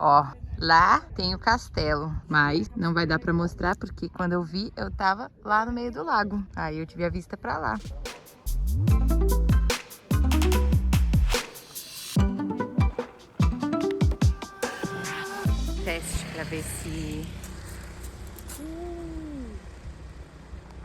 Ó, lá tem o castelo, mas não vai dar pra mostrar porque quando eu vi, eu tava lá no meio do lago. Aí eu tive a vista pra lá. Teste pra ver se...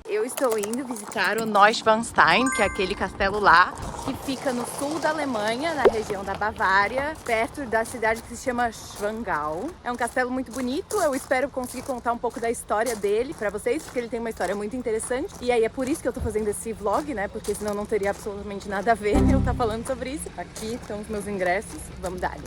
Eu estou indo visitar o Neuschwanstein, que é aquele castelo lá, que fica no sul da Alemanha, na região da Bavária, perto da cidade que se chama Schwangau. É um castelo muito bonito, eu espero conseguir contar um pouco da história dele pra vocês, porque ele tem uma história muito interessante. E aí é por isso que eu tô fazendo esse vlog, né, porque senão não teria absolutamente nada a ver eu estar falando sobre isso. Aqui estão os meus ingressos, vamos dar.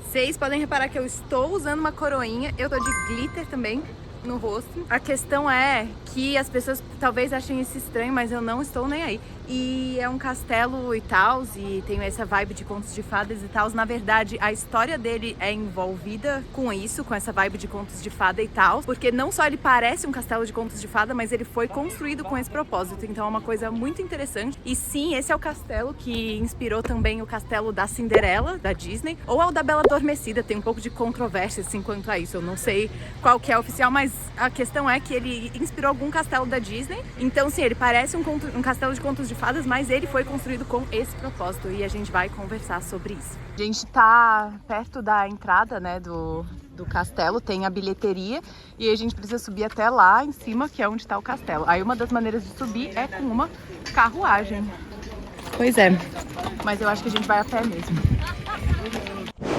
Vocês podem reparar que eu estou usando uma coroinha, eu tô de glitter também no rosto. A questão é que as pessoas talvez achem isso estranho, mas eu não estou nem aí. E é um castelo e tal, e tem essa vibe de contos de fadas e tal. Na verdade, a história dele é envolvida com isso, com essa vibe de contos de fada e tal. Porque não só ele parece um castelo de contos de fada, mas ele foi construído com esse propósito. Então é uma coisa muito interessante. E sim, esse é o castelo que inspirou também o castelo da Cinderela, da Disney. Ou ao da Bela Adormecida, tem um pouco de controvérsia assim quanto a isso. Eu não sei qual que é oficial, mas a questão é que ele inspirou algum castelo da Disney. Então sim, ele parece um castelo de contos de fadas, mas ele foi construído com esse propósito e a gente vai conversar sobre isso. A gente tá perto da entrada, né, do castelo, tem a bilheteria e a gente precisa subir até lá em cima, que é onde está o castelo. Aí uma das maneiras de subir é com uma carruagem. Pois é, mas eu acho que a gente vai a pé mesmo.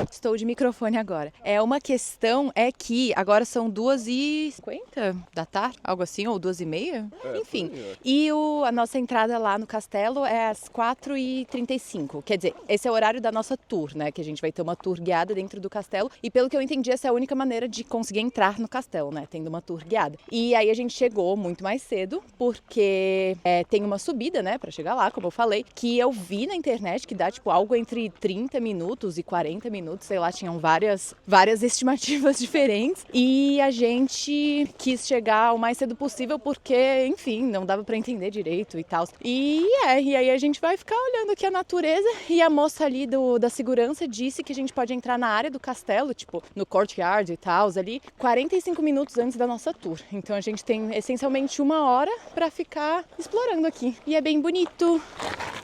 Estou de microfone agora. Uma questão é que agora são 2h50 da tarde, algo assim, ou 2h30, enfim. E a nossa entrada lá no castelo é às 4h35. Quer dizer, esse é o horário da nossa tour, né? Que a gente vai ter uma tour guiada dentro do castelo. E pelo que eu entendi, essa é a única maneira de conseguir entrar no castelo, né? Tendo uma tour guiada. E aí a gente chegou muito mais cedo, porque tem uma subida, né? Pra chegar lá, como eu falei, que eu vi na internet que dá, tipo, algo entre 30 minutos e 40 minutos, sei lá, tinham várias estimativas diferentes e a gente quis chegar o mais cedo possível porque, enfim, não dava pra entender direito e tal. E aí a gente vai ficar olhando aqui a natureza e a moça ali da segurança disse que a gente pode entrar na área do castelo, tipo, no courtyard e tal, ali, 45 minutos antes da nossa tour. Então a gente tem essencialmente 1 hora pra ficar explorando aqui. E é bem bonito.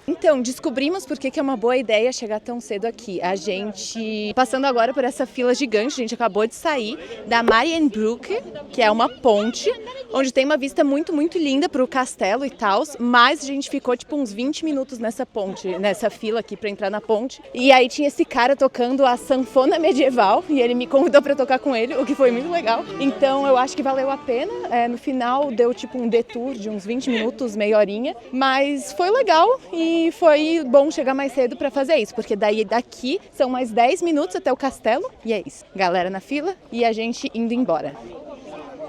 Então, descobrimos por que é uma boa ideia chegar tão cedo aqui. A gente, passando agora por essa fila gigante, a gente acabou de sair da Marienbrücke, que é uma ponte, onde tem uma vista muito, muito linda para o castelo e tal, mas a gente ficou tipo uns 20 minutos nessa ponte, nessa fila aqui para entrar na ponte. E aí tinha esse cara tocando a sanfona medieval e ele me convidou para tocar com ele, o que foi muito legal. Então eu acho que valeu a pena. No final deu tipo um detour de uns 20 minutos, meia horinha, mas foi legal e foi bom chegar mais cedo para fazer isso, porque daqui são mais 10 minutos até o castelo e é isso. Galera na fila e a gente indo embora.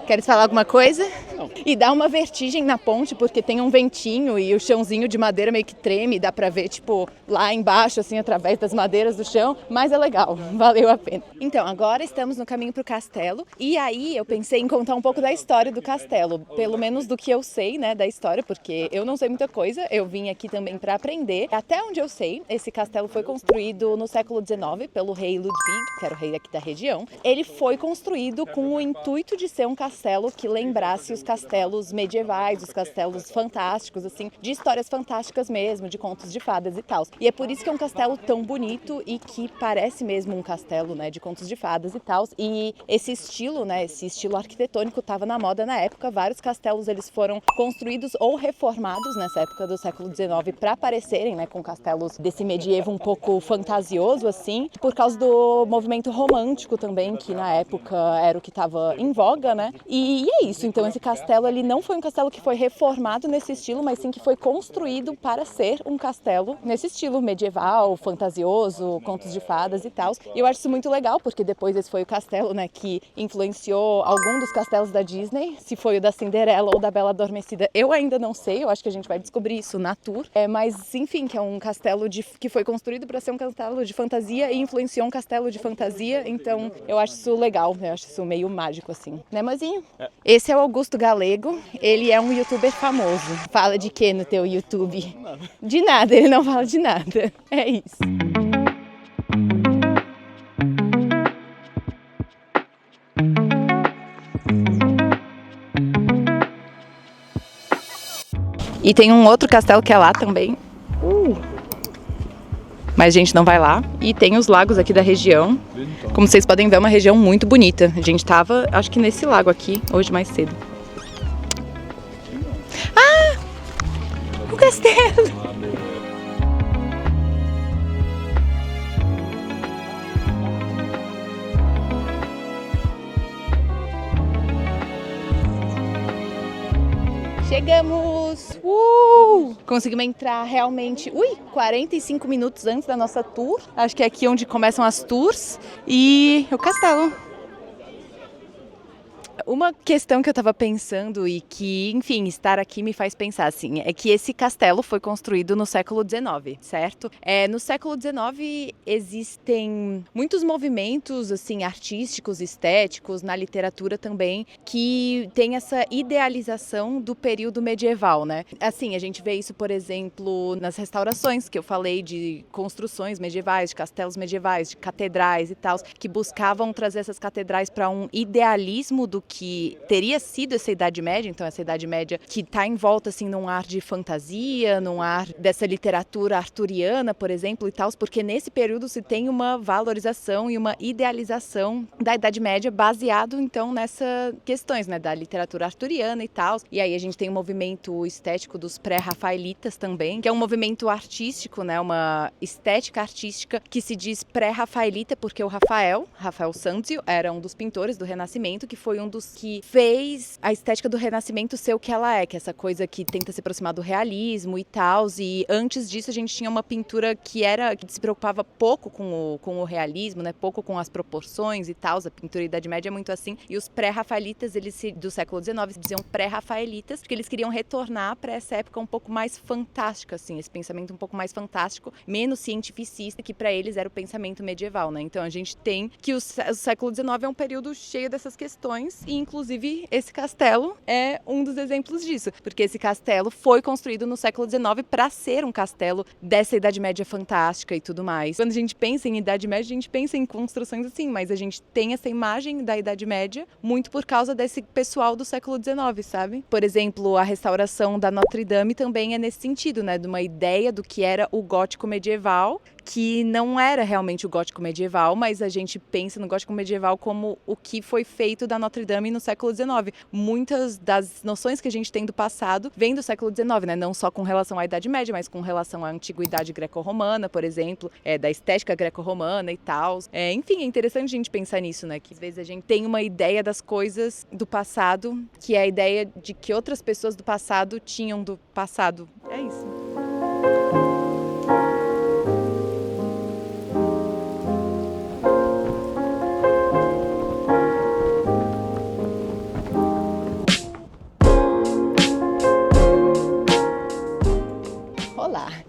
Queres falar alguma coisa? Não. E dá uma vertigem na ponte, porque tem um ventinho e o chãozinho de madeira meio que treme, dá pra ver, tipo, lá embaixo, assim, através das madeiras do chão, mas é legal, valeu a pena. Então, agora estamos no caminho pro castelo, e aí eu pensei em contar um pouco da história do castelo, pelo menos do que eu sei, né, da história, porque eu não sei muita coisa, eu vim aqui também pra aprender. Até onde eu sei, esse castelo foi construído no século XIX pelo rei Ludwig, que era o rei aqui da região. Ele foi construído com o intuito de ser um castelo que lembrasse os castelos medievais, os castelos fantásticos, assim, de histórias fantásticas mesmo, de contos de fadas e tal. E é por isso que é um castelo tão bonito e que parece mesmo um castelo, né, de contos de fadas e tal. E esse estilo, né, esse estilo arquitetônico estava na moda na época. Vários castelos eles foram construídos ou reformados nessa época do século XIX para parecerem, né, com castelos desse medievo um pouco fantasioso, assim, por causa do movimento romântico também, que na época era o que estava em voga, né? E é isso, então esse castelo ele não foi um castelo que foi reformado nesse estilo, mas sim que foi construído para ser um castelo nesse estilo medieval, fantasioso, contos de fadas e tal. E eu acho isso muito legal, porque depois esse foi o castelo, né, que influenciou algum dos castelos da Disney, se foi o da Cinderela ou da Bela Adormecida, eu ainda não sei, eu acho que a gente vai descobrir isso na tour. Mas enfim, que é um castelo que foi construído para ser um castelo de fantasia e influenciou um castelo de fantasia, então eu acho isso legal, eu acho isso meio mágico assim, né, Mazinho? Esse é o Augusto Galego, ele é um youtuber famoso. Fala de quê no teu YouTube? De nada, ele não fala de nada. É isso. E tem um outro castelo que é lá também. Mas a gente não vai lá. E tem os lagos aqui da região. Como vocês podem ver, é uma região muito bonita. A gente tava, acho que nesse lago aqui, hoje mais cedo. Ah! O castelo! Chegamos! Conseguimos entrar realmente, 45 minutos antes da nossa tour. Acho que é aqui onde começam as tours. E o castelo. Uma questão que eu estava pensando e que, enfim, estar aqui me faz pensar, assim, é que esse castelo foi construído no século XIX, certo? No século XIX existem muitos movimentos, assim, artísticos, estéticos, na literatura também, que tem essa idealização do período medieval, né? Assim, a gente vê isso, por exemplo, nas restaurações, que eu falei de construções medievais, de castelos medievais, de catedrais e tal, que buscavam trazer essas catedrais para um idealismo do que teria sido essa Idade Média, então essa Idade Média que está em volta assim num ar de fantasia, num ar dessa literatura arturiana, por exemplo, e tal, porque nesse período se tem uma valorização e uma idealização da Idade Média baseado então nessas questões, né, da literatura arturiana e tal. E aí a gente tem o movimento estético dos pré-rafaelitas também, que é um movimento artístico, né, uma estética artística que se diz pré-rafaelita porque o Rafael Sanzio era um dos pintores do Renascimento, que foi um dos que fez a estética do Renascimento ser o que ela é, que é essa coisa que tenta se aproximar do realismo e tal. E antes disso a gente tinha uma pintura que se preocupava pouco com o realismo, né, pouco com as proporções e tal. A pintura da Idade Média é muito assim. E os pré-rafaelitas, do século XIX, se diziam pré-rafaelitas, porque eles queriam retornar para essa época um pouco mais fantástica, assim, esse pensamento um pouco mais fantástico, menos cientificista, que para eles era o pensamento medieval, né? Então a gente tem que o século XIX é um período cheio dessas questões. E, inclusive, esse castelo é um dos exemplos disso, porque esse castelo foi construído no século XIX para ser um castelo dessa Idade Média fantástica e tudo mais. Quando a gente pensa em Idade Média, a gente pensa em construções assim, mas a gente tem essa imagem da Idade Média muito por causa desse pessoal do século XIX, sabe? Por exemplo, a restauração da Notre Dame também é nesse sentido, né? De uma ideia do que era o gótico medieval, que não era realmente o gótico medieval, mas a gente pensa no gótico medieval como o que foi feito da Notre Dame no século XIX. Muitas das noções que a gente tem do passado vêm do século XIX, né? Não só com relação à Idade Média, mas com relação à antiguidade greco-romana, por exemplo, da estética greco-romana e tal. Enfim, é interessante a gente pensar nisso, né? Que às vezes a gente tem uma ideia das coisas do passado, que é a ideia de que outras pessoas do passado tinham do passado. É isso.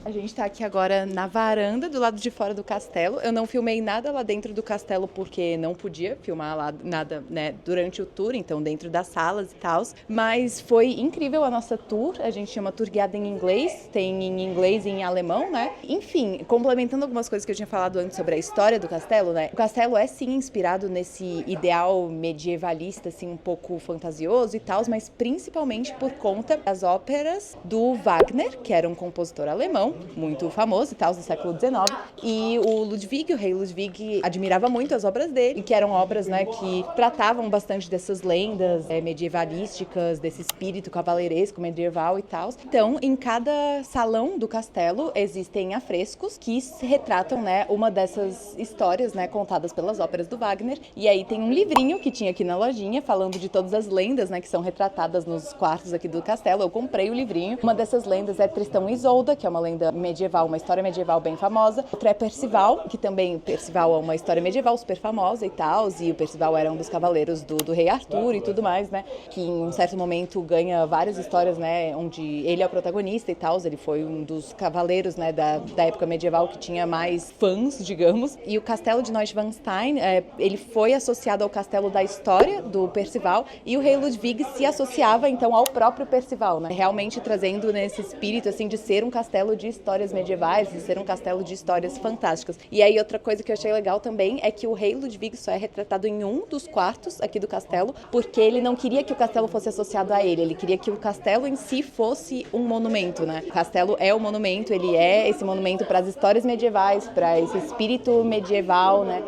A gente tá aqui agora na varanda do lado de fora do castelo. Eu não filmei nada lá dentro do castelo porque não podia filmar lá nada, né, durante o tour, então dentro das salas e tal. Mas foi incrível a nossa tour. A gente tinha uma tour guiada em inglês, tem em inglês e em alemão, né? Enfim, complementando algumas coisas que eu tinha falado antes sobre a história do castelo, né? O castelo é sim inspirado nesse ideal medievalista, assim, um pouco fantasioso e tal, mas principalmente por conta das óperas do Wagner, que era um compositor alemão, muito famoso e tal, do século XIX, e o rei Ludwig admirava muito as obras dele, que eram obras, né, que tratavam bastante dessas lendas medievalísticas, desse espírito cavaleiresco medieval e tal. Então, em cada salão do castelo existem afrescos que retratam, né, uma dessas histórias, né, contadas pelas óperas do Wagner, e aí tem um livrinho que tinha aqui na lojinha, falando de todas as lendas, né, que são retratadas nos quartos aqui do castelo. Eu comprei o livrinho. Uma dessas lendas é Tristão e Isolda, que é uma lenda medieval, uma história medieval bem famosa. Outra é Percival, que também, Percival é uma história medieval super famosa e tal, e o Percival era um dos cavaleiros do rei Arthur e tudo mais, né, que em um certo momento ganha várias histórias, né, onde ele é o protagonista e tal, ele foi um dos cavaleiros, né, da época medieval que tinha mais fãs, digamos. E o castelo de Neuschwanstein, ele foi associado ao castelo da história do Percival, e o rei Ludwig se associava então ao próprio Percival, né, realmente trazendo nesse espírito assim de ser um castelo de história histórias medievais, de ser um castelo de histórias fantásticas. E aí outra coisa que eu achei legal também é que o rei Ludwig só é retratado em um dos quartos aqui do castelo, porque ele não queria que o castelo fosse associado a ele queria que o castelo em si fosse um monumento, né? O castelo é o monumento, ele é esse monumento para as histórias medievais, para esse espírito medieval, né?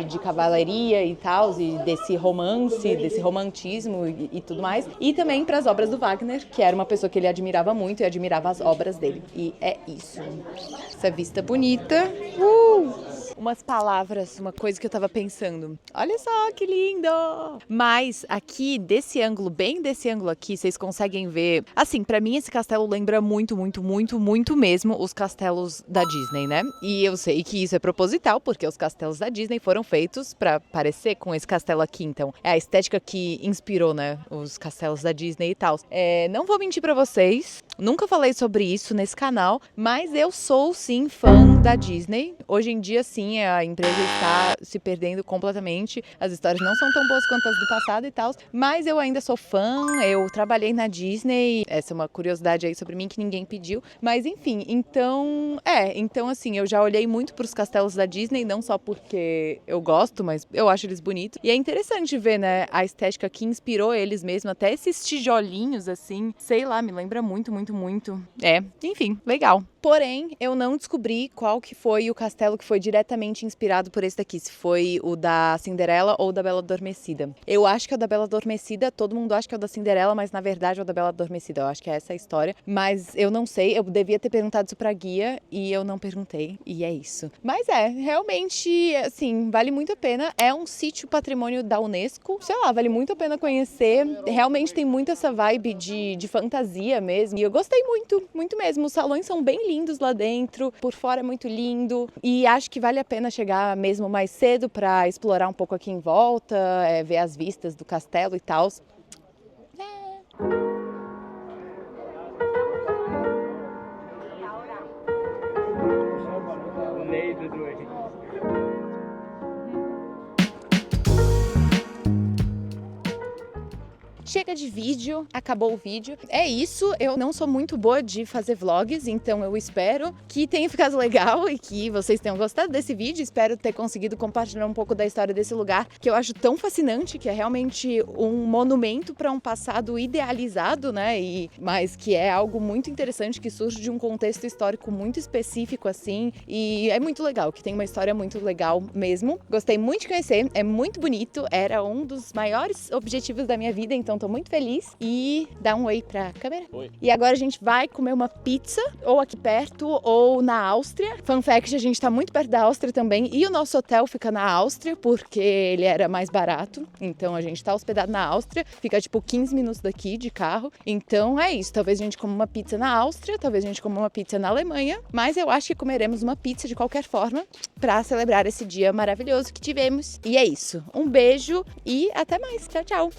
De cavalaria e tal, e desse romance, desse romantismo e tudo mais. E também para as obras do Wagner, que era uma pessoa que ele admirava muito e admirava as obras dele. E é isso. Essa vista bonita. Umas palavras, uma coisa que eu tava pensando. Olha só que lindo! Mas aqui, desse ângulo, bem desse ângulo aqui, vocês conseguem ver... Assim, pra mim esse castelo lembra muito mesmo os castelos da Disney, né? E eu sei que isso é proposital, porque os castelos da Disney foram feitos pra parecer com esse castelo aqui. Então, é a estética que inspirou, né? Os castelos da Disney e tal. Não vou mentir pra vocês, nunca falei sobre isso nesse canal, mas eu sou, sim, fã da Disney. Hoje em dia, sim, a empresa está se perdendo completamente. As histórias não são tão boas quanto as do passado e tal, mas eu ainda sou fã, eu trabalhei na Disney, essa é uma curiosidade aí sobre mim que ninguém pediu, mas enfim, então assim, eu já olhei muito para os castelos da Disney, não só porque eu gosto, mas eu acho eles bonitos, e é interessante ver, né, a estética que inspirou eles mesmo, até esses tijolinhos assim, sei lá, me lembra muito. Enfim, legal. Porém, eu não descobri qual que foi o castelo que foi diretamente inspirado por esse daqui, se foi o da Cinderela ou da Bela Adormecida. Eu acho que é o da Bela Adormecida, todo mundo acha que é o da Cinderela, mas na verdade é o da Bela Adormecida, eu acho que é essa a história. Mas eu não sei, eu devia ter perguntado isso pra guia e eu não perguntei, e é isso. Mas realmente, assim, vale muito a pena, é um sítio patrimônio da Unesco, sei lá, vale muito a pena conhecer, realmente tem muito essa vibe de fantasia mesmo, e eu gostei muito mesmo, os salões são bem lindos lá dentro, por fora é muito lindo e acho que vale a pena chegar mesmo mais cedo para explorar um pouco aqui em volta, ver as vistas do castelo e tal. Chega de vídeo, acabou o vídeo. É isso, eu não sou muito boa de fazer vlogs, então eu espero que tenha ficado legal e que vocês tenham gostado desse vídeo. Espero ter conseguido compartilhar um pouco da história desse lugar, que eu acho tão fascinante, que é realmente um monumento para um passado idealizado, né? Mas que é algo muito interessante, que surge de um contexto histórico muito específico, assim, e é muito legal, que tem uma história muito legal mesmo. Gostei muito de conhecer, é muito bonito, era um dos maiores objetivos da minha vida, então tô muito feliz. E dá um oi pra câmera. Oi. E agora a gente vai comer uma pizza, ou aqui perto, ou na Áustria. Fun fact, a gente tá muito perto da Áustria também, e o nosso hotel fica na Áustria, porque ele era mais barato. Então a gente tá hospedado na Áustria, fica tipo 15 minutos daqui de carro. Então é isso, talvez a gente coma uma pizza na Áustria, talvez a gente coma uma pizza na Alemanha, mas eu acho que comeremos uma pizza de qualquer forma, pra celebrar esse dia maravilhoso que tivemos. E é isso, um beijo e até mais, tchau, tchau!